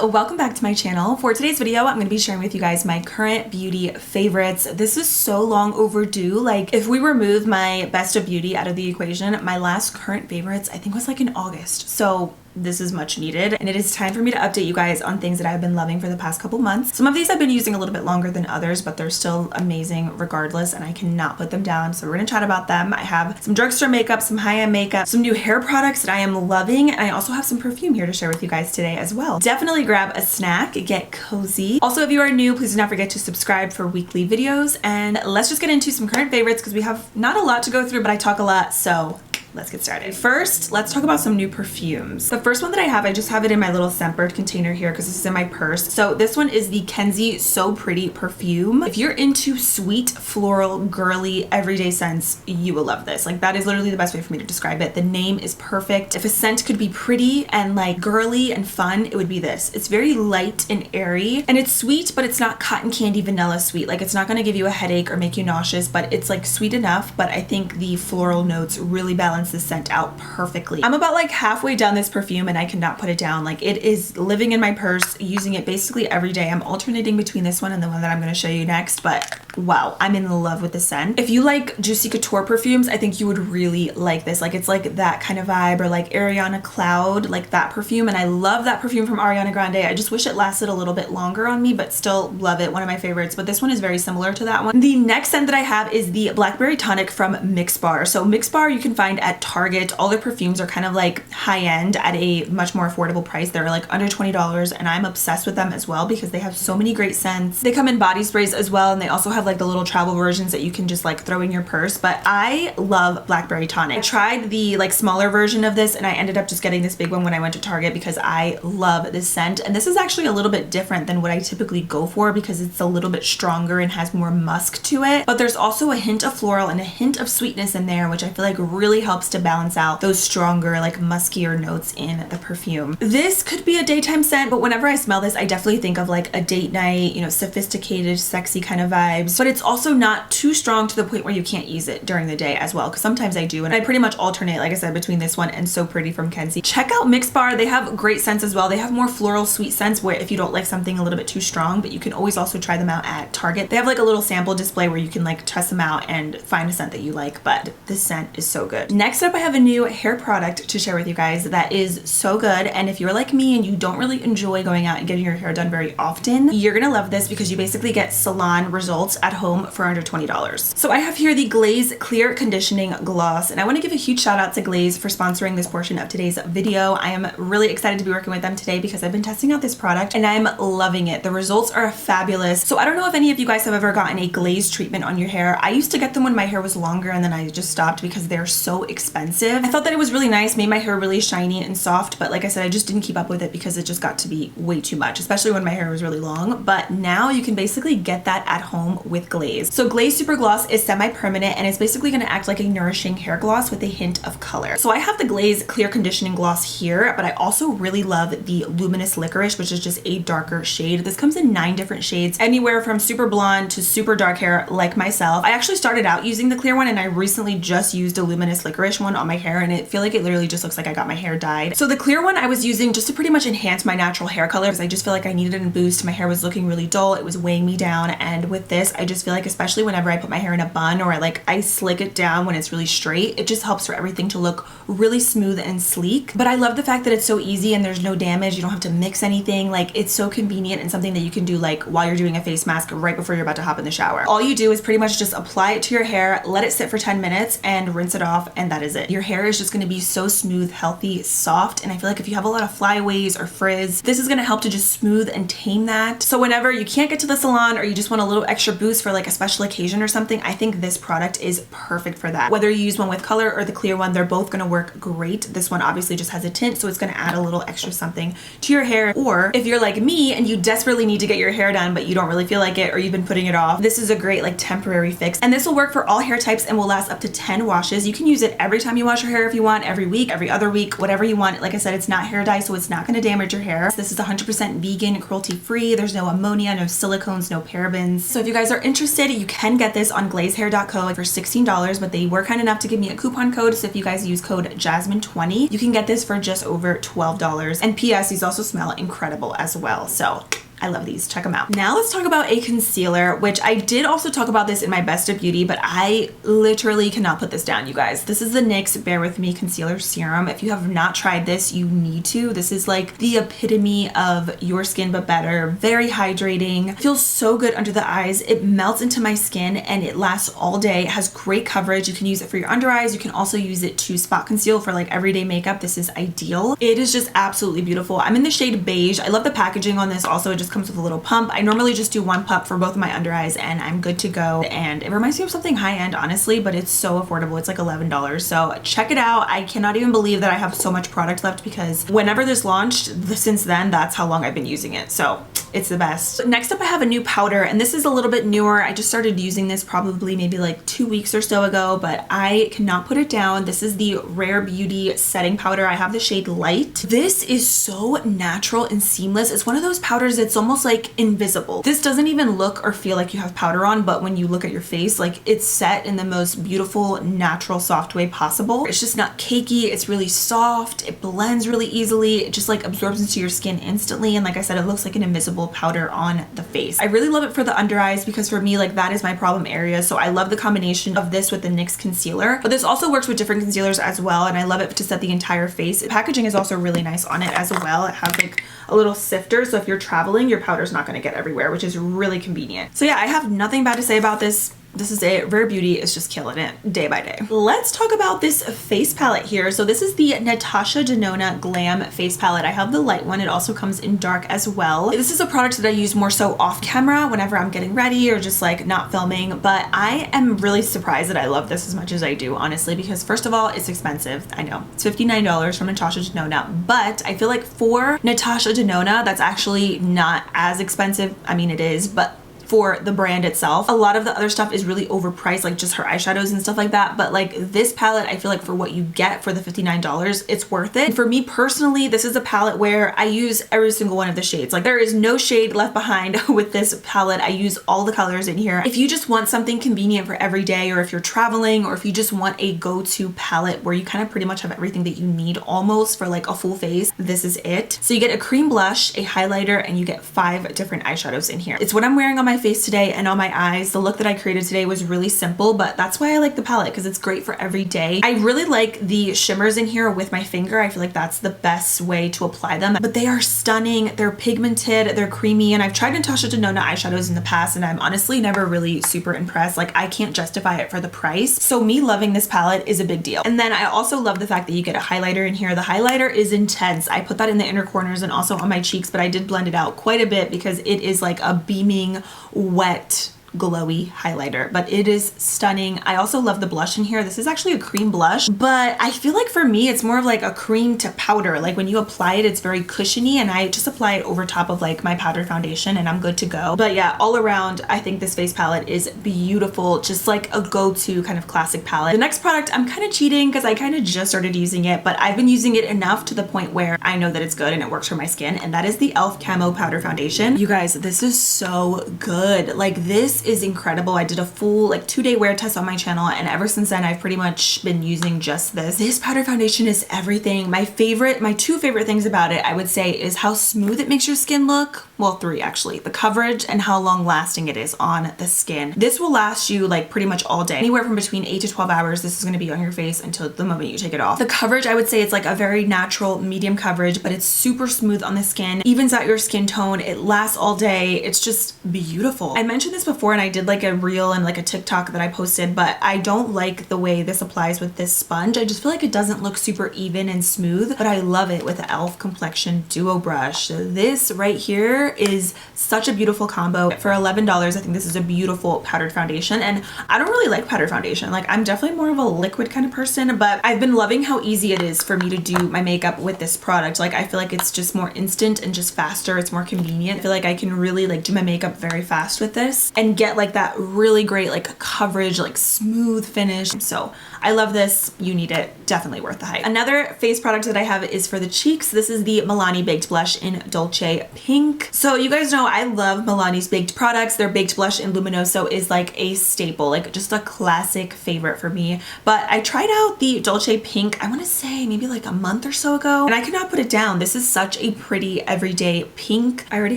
welcome back to my channel. For today's video, I'm going to be sharing with you guys my current beauty favorites. This is so long overdue. Like, if we remove my best of beauty out of the equation, my last current favorites I think was like in August. So this is much needed, and it is time for me to update you guys on things that I've been loving for the past couple months. Some of these I've been using a little bit longer than others, but they're still amazing regardless, and I cannot put them down. So we're gonna chat about them. I have some drugstore makeup, some high-end makeup, some new hair products that I am loving, and I also have some perfume here to share with you guys today as well. Definitely grab a snack, get cozy. Also, if you are new, please do not forget to subscribe for weekly videos, and let's just get into some current favorites because we have not a lot to go through, but I talk a lot, so let's get started. First, let's talk about some new perfumes. The first one that I just have it in my little Scentbird container here because this is in my purse. So this one is the Kenzie So Pretty perfume. If you're into sweet, floral, girly, everyday scents, you will love this. Like, that is literally the best way for me to describe it. The name is perfect. If a scent could be pretty and like girly and fun, it would be this. It's very light and airy, and it's sweet, but it's not cotton candy vanilla sweet. Like, it's not gonna give you a headache or make you nauseous, but it's like sweet enough. But I think the floral notes really balance the scent out perfectly. I'm about like halfway down this perfume and I cannot put it down. Like, it is living in my purse, using it basically every day. I'm alternating between this one and the one that I'm going to show you next, but wow, I'm in love with the scent. If you like Juicy Couture perfumes, I think you would really like this. Like, it's like that kind of vibe, or like Ariana Cloud, like that perfume. And I love that perfume from Ariana Grande. I just wish it lasted a little bit longer on me, but still love it. One of my favorites, but this one is very similar to that one. The next scent that I have is the Blackberry Tonic from Mix Bar. So Mix Bar you can find at Target. All their perfumes are kind of like high end at a much more affordable price. They're like under $20, and I'm obsessed with them as well because they have so many great scents. They come in body sprays as well, and they also have like the little travel versions that you can just like throw in your purse. But I love Blackberry Tonic. I tried the like smaller version of this, and I ended up just getting this big one when I went to Target because I love this scent. And this is actually a little bit different than what I typically go for because it's a little bit stronger and has more musk to it. But there's also a hint of floral and a hint of sweetness in there, which I feel like really helps to balance out those stronger, like muskier notes in the perfume. This could be a daytime scent, but whenever I smell this, I definitely think of like a date night, you know, sophisticated, sexy kind of vibes. But it's also not too strong to the point where you can't use it during the day as well, because sometimes I do, and I pretty much alternate, like I said, between this one and So Pretty from Kenzie. Check out Mix Bar. They have great scents as well. They have more floral, sweet scents where if you don't like something a little bit too strong, but you can always also try them out at Target. They have like a little sample display where you can like test them out and find a scent that you like, but this scent is so good. Next up, I have a new hair product to share with you guys that is so good, and if you're like me and you don't really enjoy going out and getting your hair done very often, you're gonna love this because you basically get salon results at home for under $20. So I have here the Glaze Clear Conditioning Gloss, and I want to give a huge shout out to Glaze for sponsoring this portion of today's video. I am really excited to be working with them today because I've been testing out this product and I'm loving it. The results are fabulous. So I don't know if any of you guys have ever gotten a glaze treatment on your hair. I used to get them when my hair was longer, and then I just stopped because they're so expensive. I thought that it was really nice, made my hair really shiny and soft, but like I said, I just didn't keep up with it because it just got to be way too much, especially when my hair was really long. But now you can basically get that at home with Glaze. So Glaze Super Gloss is semi-permanent, and it's basically going to act like a nourishing hair gloss with a hint of color. So I have the Glaze Clear Conditioning Gloss here, but I also really love the Luminous Licorice, which is just a darker shade. This comes in 9 different shades, anywhere from super blonde to super dark hair like myself. I actually started out using the clear one, and I recently just used a Luminous Licorice one on my hair, and I feel like it literally just looks like I got my hair dyed. So the clear one I was using just to pretty much enhance my natural hair color because I just feel like I needed a boost. My hair was looking really dull. It was weighing me down, and with this, I just feel like, especially whenever I put my hair in a bun or I slick it down when it's really straight, it just helps for everything to look really smooth and sleek. But I love the fact that it's so easy and there's no damage. You don't have to mix anything. Like, it's so convenient and something that you can do like while you're doing a face mask right before you're about to hop in the shower. All you do is pretty much just apply it to your hair, let it sit for 10 minutes and rinse it off, and that is it. Your hair is just going to be so smooth, healthy, soft, and I feel like if you have a lot of flyaways or frizz, this is going to help to just smooth and tame that. So whenever you can't get to the salon or you just want a little extra boost for like a special occasion or something, I think this product is perfect for that. Whether you use one with color or the clear one, they're both going to work great. This one obviously just has a tint, so it's going to add a little extra something to your hair. Or if you're like me and you desperately need to get your hair done but you don't really feel like it, or you've been putting it off, this is a great like temporary fix, and this will work for all hair types and will last up to 10 washes. You can use it every time you wash your hair if you want, every week, every other week, whatever you want. Like I said, it's not hair dye, so it's not going to damage your hair. This is 100% vegan, cruelty free. There's no ammonia, no silicones, no parabens. So if you guys are are interested, you can get this on glazehair.co for $16, but they were kind enough to give me a coupon code. So if you guys use code Jasmine20, you can get this for just over $12. And PS, these also smell incredible as well. So I love these. Check them out. Now let's talk about a concealer, which I did also talk about this in my Best of Beauty, but I literally cannot put this down, you guys. This is the NYX Bear With Me Concealer Serum. If you have not tried this, you need to. This is like the epitome of your skin, but better. Very hydrating. Feels so good under the eyes. It melts into my skin and it lasts all day. It has great coverage. You can use it for your under eyes. You can also use it to spot conceal for like everyday makeup. This is ideal. It is just absolutely beautiful. I'm in the shade Beige. I love the packaging on this. Also, it just comes with a little pump. I normally just do one pump for both of my under eyes and I'm good to go. And it reminds me of something high-end, honestly, but it's so affordable. It's like $11. So check it out. I cannot even believe that I have so much product left because whenever this launched, since then, that's how long I've been using it. So it's the best. Next up, I have a new powder, and this is a little bit newer. I just started using this probably maybe like 2 weeks or so ago, but I cannot put it down. This is the Rare Beauty setting powder. I have the shade Light. This is so natural and seamless. It's one of those powders that's almost like invisible. This doesn't even look or feel like you have powder on, but when you look at your face, like it's set in the most beautiful, natural, soft way possible. It's just not cakey. It's really soft. It blends really easily. It just like absorbs into your skin instantly. And like I said, it looks like an invisible powder on the face. I really love it for the under eyes because for me, like that is my problem area. So I love the combination of this with the NYX concealer, but this also works with different concealers as well. And I love it to set the entire face. The packaging is also really nice on it as well. It has like a little sifter. So if you're traveling, your powder's not going to get everywhere, which is really convenient. So yeah, I have nothing bad to say about this. This is it. Rare Beauty is just killing it day by day. Let's talk about this face palette here. So this is the Natasha Denona Glam face palette. I have the light one. It also comes in dark as well. This is a product that I use more so off camera whenever I'm getting ready or just like not filming, but I am really surprised that I love this as much as I do, honestly, because first of all, it's expensive. I know it's $59 from Natasha Denona, but I feel like for Natasha Denona, that's actually not as expensive. I mean, it is, but for the brand itself, a lot of the other stuff is really overpriced, like just her eyeshadows and stuff like that. But like this palette, I feel like for what you get for the $59, it's worth it. And for me personally, this is a palette where I use every single one of the shades. Like there is no shade left behind with this palette. I use all the colors in here. If you just want something convenient for every day, or if you're traveling, or if you just want a go-to palette where you kind of pretty much have everything that you need almost for like a full face, this is it. So you get a cream blush, a highlighter, and you get 5 different eyeshadows in here. It's what I'm wearing on my face today and on my eyes. The look that I created today was really simple, but that's why I like the palette, because it's great for every day. I really like the shimmers in here with my finger. I feel like that's the best way to apply them, but they are stunning. They're pigmented, they're creamy, and I've tried Natasha Denona eyeshadows in the past and I'm honestly never really super impressed. Like I can't justify it for the price. So me loving this palette is a big deal. And then I also love the fact that you get a highlighter in here. The highlighter is intense. I put that in the inner corners and also on my cheeks, but I did blend it out quite a bit because it is like a beaming, wet, glowy highlighter, but it is stunning. I also love the blush in here. This is actually a cream blush, but I feel like for me, it's more of like a cream to powder. Like when you apply it, it's very cushiony, and I just apply it over top of like my powder foundation and I'm good to go. But yeah, all around, I think this face palette is beautiful. Just like a go-to kind of classic palette. The next product, I'm kind of cheating because I kind of just started using it, but I've been using it enough to the point where I know that it's good and it works for my skin, and that is the e.l.f. Camo Powder Foundation. You guys, this is so good. Like this is incredible. I did a full like 2-day wear test on my channel, and ever since then I've pretty much been using just this. This powder foundation is everything. My 2 favorite things about it, I would say, is how smooth it makes your skin look. Well, 3 actually. The coverage and how long lasting it is on the skin. This will last you like pretty much all day. Anywhere from between 8 to 12 hours this is going to be on your face until the moment you take it off. The coverage, I would say it's like a very natural medium coverage, but it's super smooth on the skin. Evens out your skin tone. It lasts all day. It's just beautiful. I mentioned this before and I did like a reel and like a TikTok that I posted, but I don't like the way this applies with this sponge. I just feel like it doesn't look super even and smooth, but I love it with the e.l.f. Complexion Duo Brush. This right here is such a beautiful combo. For $11, I think this is a beautiful powdered foundation, and I don't really like powdered foundation. Like I'm definitely more of a liquid kind of person, but I've been loving how easy it is for me to do my makeup with this product. Like I feel like it's just more instant and just faster. It's more convenient. I feel like I can really like do my makeup very fast with this and and get like that really great like coverage, like smooth finish. So I love this. You need it. Definitely worth the hype. Another face product that I have is for the cheeks. This is the Milani Baked Blush in Dolce Pink. So you guys know I love Milani's baked products. Their baked blush in Luminoso is like a staple, like just a classic favorite for me. But I tried out the Dolce Pink, I want to say maybe like a month or so ago, and I could not put it down. This is such a pretty everyday pink. I already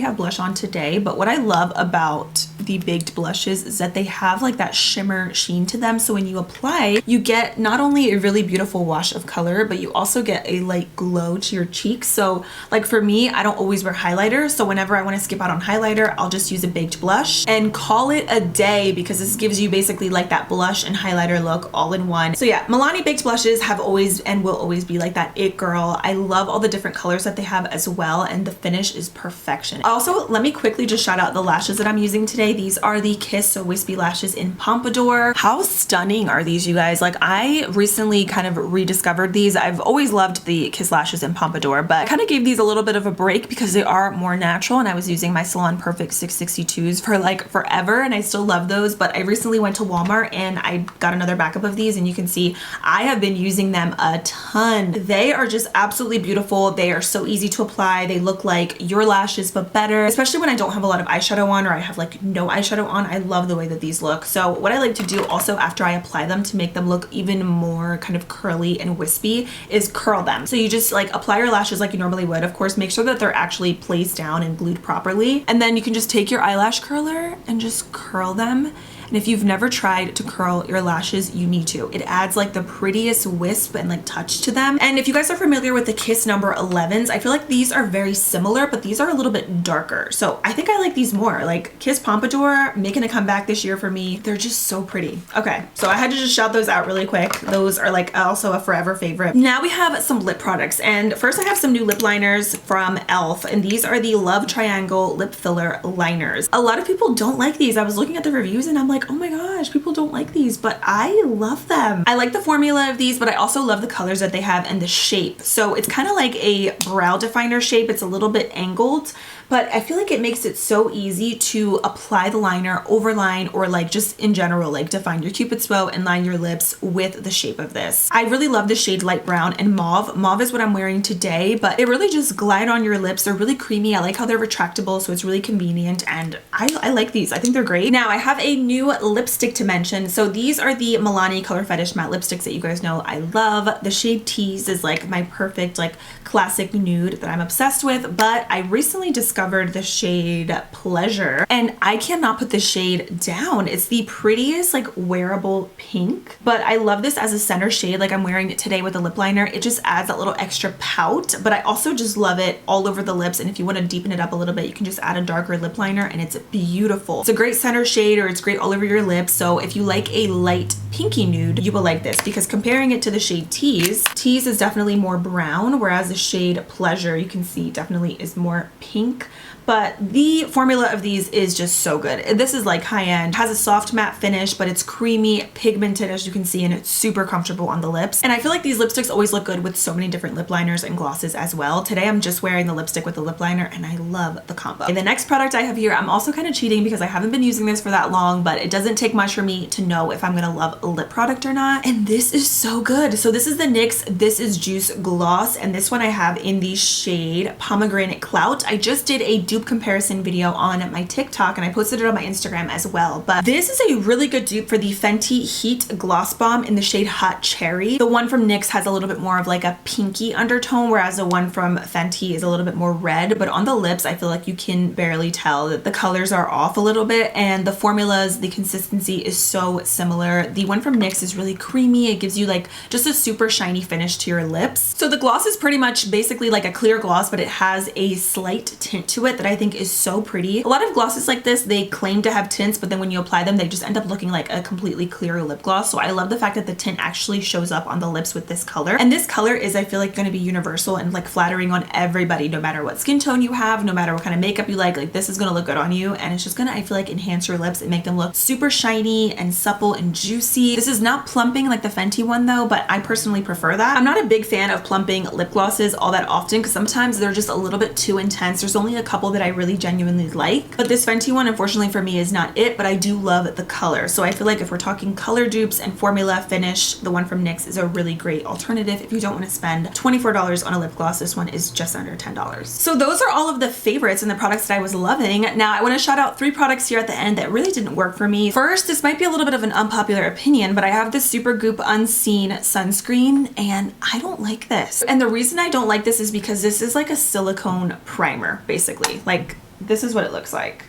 have blush on today, but what I love about the baked blushes is that they have like that shimmer sheen to them. So when you apply, you get not only a really beautiful wash of color, but you also get a light glow to your cheeks. So like for me, I don't always wear highlighter. So whenever I want to skip out on highlighter, I'll just use a baked blush and call it a day, because this gives you basically like that blush and highlighter look all in one. So yeah, Milani baked blushes have always and will always be like that it girl. I love all the different colors that they have as well, and the finish is perfection. Also, let me quickly just shout out the lashes that I'm using today. These are the Kiss So Wispy lashes in Pompadour. How stunning are these, you guys? Like I recently kind of rediscovered these. I've always loved the Kiss lashes in Pompadour, but I kind of gave these a little bit of a break because they are more natural, and I was using my Salon Perfect 662s for like forever, and I still love those. But I recently went to Walmart and I got another backup of these, and you can see I have been using them a ton. They are just absolutely beautiful. They are so easy to apply. They look like your lashes but better, especially when I don't have a lot of eyeshadow on or I have like no eyeshadow on. I love the way that these look. So what I like to do also after I apply them to make them look even more kind of curly and wispy is curl them. So you just like apply your lashes like you normally would. Of course, make sure that they're actually placed down and glued properly, and then you can just take your eyelash curler and just curl them. And if you've never tried to curl your lashes, you need to. It adds like the prettiest wisp and like touch to them. And if you guys are familiar with the Kiss number 11s, I feel like these are very similar, but these are a little bit darker. So I think I like these more. Like Kiss Pompadour making a comeback this year for me. They're just so pretty. Okay, so I had to just shout those out really quick. Those are like also a forever favorite. Now we have some lip products, and first I have some new lip liners from e.l.f. and these are the Love Triangle Lip Filler Liners. A lot of people don't like these. I was looking at the reviews and I'm like, oh my gosh, people don't like these, but I love them. I like the formula of these, but I also love the colors that they have and the shape. So it's kind of like a brow definer shape. It's a little bit angled, but I feel like it makes it so easy to apply the liner, overline, or like just in general, like define your cupid's bow and line your lips with the shape of this. I really love the shade light brown and mauve. Mauve is what I'm wearing today, but it really just glide on your lips. They're really creamy. I like how they're retractable, so it's really convenient, and I like these. I think they're great. Now I have a new lipstick to mention. So these are the Milani Color Fetish matte lipsticks that you guys know I love. The shade Tease is like my perfect like classic nude that I'm obsessed with, but I recently discovered the shade Pleasure, and I cannot put this shade down. It's the prettiest like wearable pink, but I love this as a center shade. Like I'm wearing it today with a lip liner. It just adds that little extra pout, but I also just love it all over the lips, and if you want to deepen it up a little bit, you can just add a darker lip liner and it's beautiful. It's a great center shade, or it's great all over your lips. So if you like a light pinky nude, you will like this, because comparing it to the shade Tease is definitely more brown, whereas the shade Pleasure, you can see, definitely is more pink. But the formula of these is just so good. This is like high-end, has a soft matte finish, but it's creamy, pigmented as you can see, and it's super comfortable on the lips. And I feel like these lipsticks always look good with so many different lip liners and glosses as well. Today I'm just wearing the lipstick with the lip liner, and I love the combo. Okay, the next product I have here, I'm also kind of cheating because I haven't been using this for that long, but it doesn't take much for me to know if I'm gonna love a lip product or not. And this is so good. So this is the NYX This Is Juice Gloss, and this one I have in the shade Pomegranate Clout. I just did a dupe comparison video on my TikTok, and I posted it on my Instagram as well. But this is a really good dupe for the Fenty Heat Gloss Bomb in the shade Hot Cherry. The one from NYX has a little bit more of like a pinky undertone, whereas the one from Fenty is a little bit more red. But on the lips, I feel like you can barely tell that the colors are off a little bit, and the formulas, the consistency is so similar. The one from NYX is really creamy. It gives you like just a super shiny finish to your lips. So the gloss is pretty much basically like a clear gloss, but it has a slight tint to it that I think is so pretty. A lot of glosses like this, they claim to have tints, but then when you apply them, they just end up looking like a completely clear lip gloss. So I love the fact that the tint actually shows up on the lips with this color. And this color is, I feel like, going to be universal and like flattering on everybody, no matter what skin tone you have, no matter what kind of makeup you like this is going to look good on you, and it's just going to, I feel like, enhance your lips and make them look super shiny and supple and juicy. This is not plumping like the Fenty one though, but I personally prefer that. I'm not a big fan of plumping lip glosses all that often because sometimes they're just a little bit too intense. There's only a couple that I really genuinely like, but this Fenty one unfortunately for me is not it, but I do love the color. So I feel like if we're talking color dupes and formula finish, the one from NYX is a really great alternative if you don't want to spend $24 on a lip gloss. This one is just under $10. So those are all of the favorites and the products that I was loving. Now I want to shout out 3 products here at the end that really didn't work for me. First, this might be a little bit of an unpopular opinion, but I have this Supergoop Unseen sunscreen and I don't like this. And the reason I don't like this is because this is like a silicone primer, basically. Like, this is what it looks like.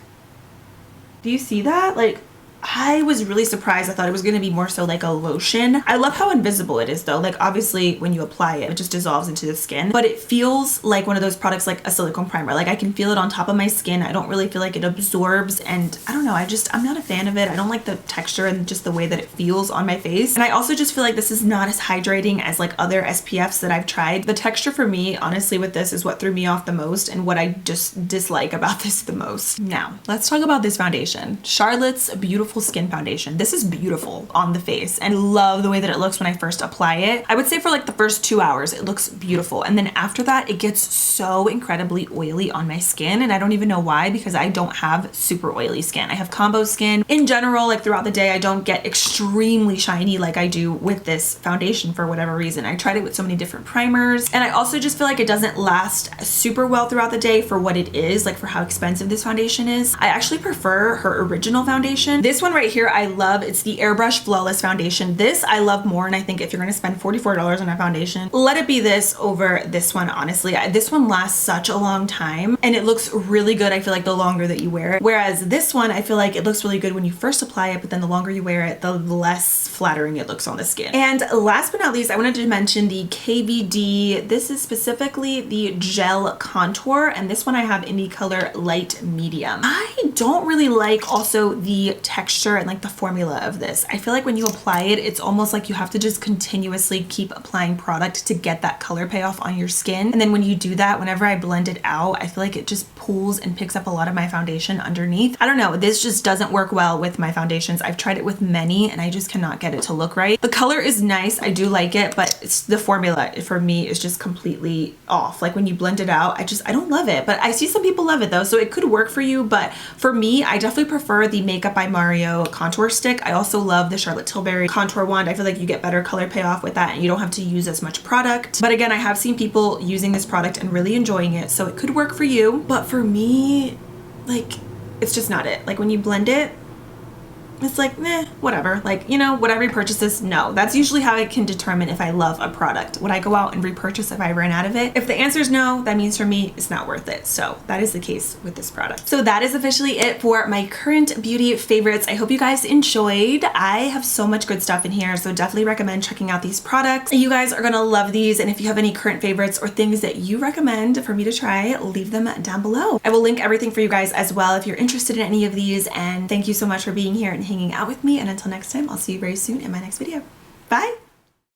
Do you see that? Like, I was really surprised. I thought it was going to be more so like a lotion. I love how invisible it is though. Like obviously when you apply it, it just dissolves into the skin, but it feels like one of those products like a silicone primer. Like I can feel it on top of my skin. I don't really feel like it absorbs, and I don't know, I'm not a fan of it. I don't like the texture and just the way that it feels on my face. And I also just feel like this is not as hydrating as like other SPFs that I've tried. The texture for me, honestly, with this is what threw me off the most and what I just dislike about this the most. Now, let's talk about this foundation. Charlotte's Beautiful Skin Foundation. This is beautiful on the face and love the way that it looks when I first apply it. I would say for like the first 2 hours it looks beautiful, and then after that it gets so incredibly oily on my skin, and I don't even know why because I don't have super oily skin. I have combo skin. In general, like throughout the day I don't get extremely shiny like I do with this foundation for whatever reason. I tried it with so many different primers, and I also just feel like it doesn't last super well throughout the day for what it is, like for how expensive this foundation is. I actually prefer her original foundation. This one right here I love. It's the Airbrush Flawless Foundation. This I love more, and I think if you're gonna spend $44 on a foundation, let it be this over this one, honestly. This one lasts such a long time and it looks really good, I feel like, the longer that you wear it. Whereas this one, I feel like it looks really good when you first apply it, but then the longer you wear it, the less flattering it looks on the skin. And last but not least, I wanted to mention the KVD. This is specifically the gel contour, and this one I have in the color light medium. I don't really like also the texture and like the formula of this. I feel like when you apply it, it's almost like you have to just continuously keep applying product to get that color payoff on your skin. And then when you do that, whenever I blend it out, I feel like it just pulls and picks up a lot of my foundation underneath. I don't know, this just doesn't work well with my foundations. I've tried it with many and I just cannot get it to look right. The color is nice, I do like it, but it's the formula for me is just completely off. Like when you blend it out, I don't love it, but I see some people love it though, so it could work for you. But for me, I definitely prefer the Makeup by Mario contour stick. I also love the Charlotte Tilbury contour wand. I feel like you get better color payoff with that and you don't have to use as much product. But again, I have seen people using this product and really enjoying it, so it could work for you. But for me, like, it's just not it. Like when you blend it, it's like, meh, whatever. Like, you know, would I repurchase this? No. That's usually how I can determine if I love a product. Would I go out and repurchase if I ran out of it? If the answer is no, that means for me, it's not worth it. So that is the case with this product. So that is officially it for my current beauty favorites. I hope you guys enjoyed. I have so much good stuff in here, so definitely recommend checking out these products. You guys are gonna love these, and if you have any current favorites or things that you recommend for me to try, leave them down below. I will link everything for you guys as well if you're interested in any of these, and thank you so much for being here and hanging out with me, and until next time, I'll see you very soon in my next video. Bye!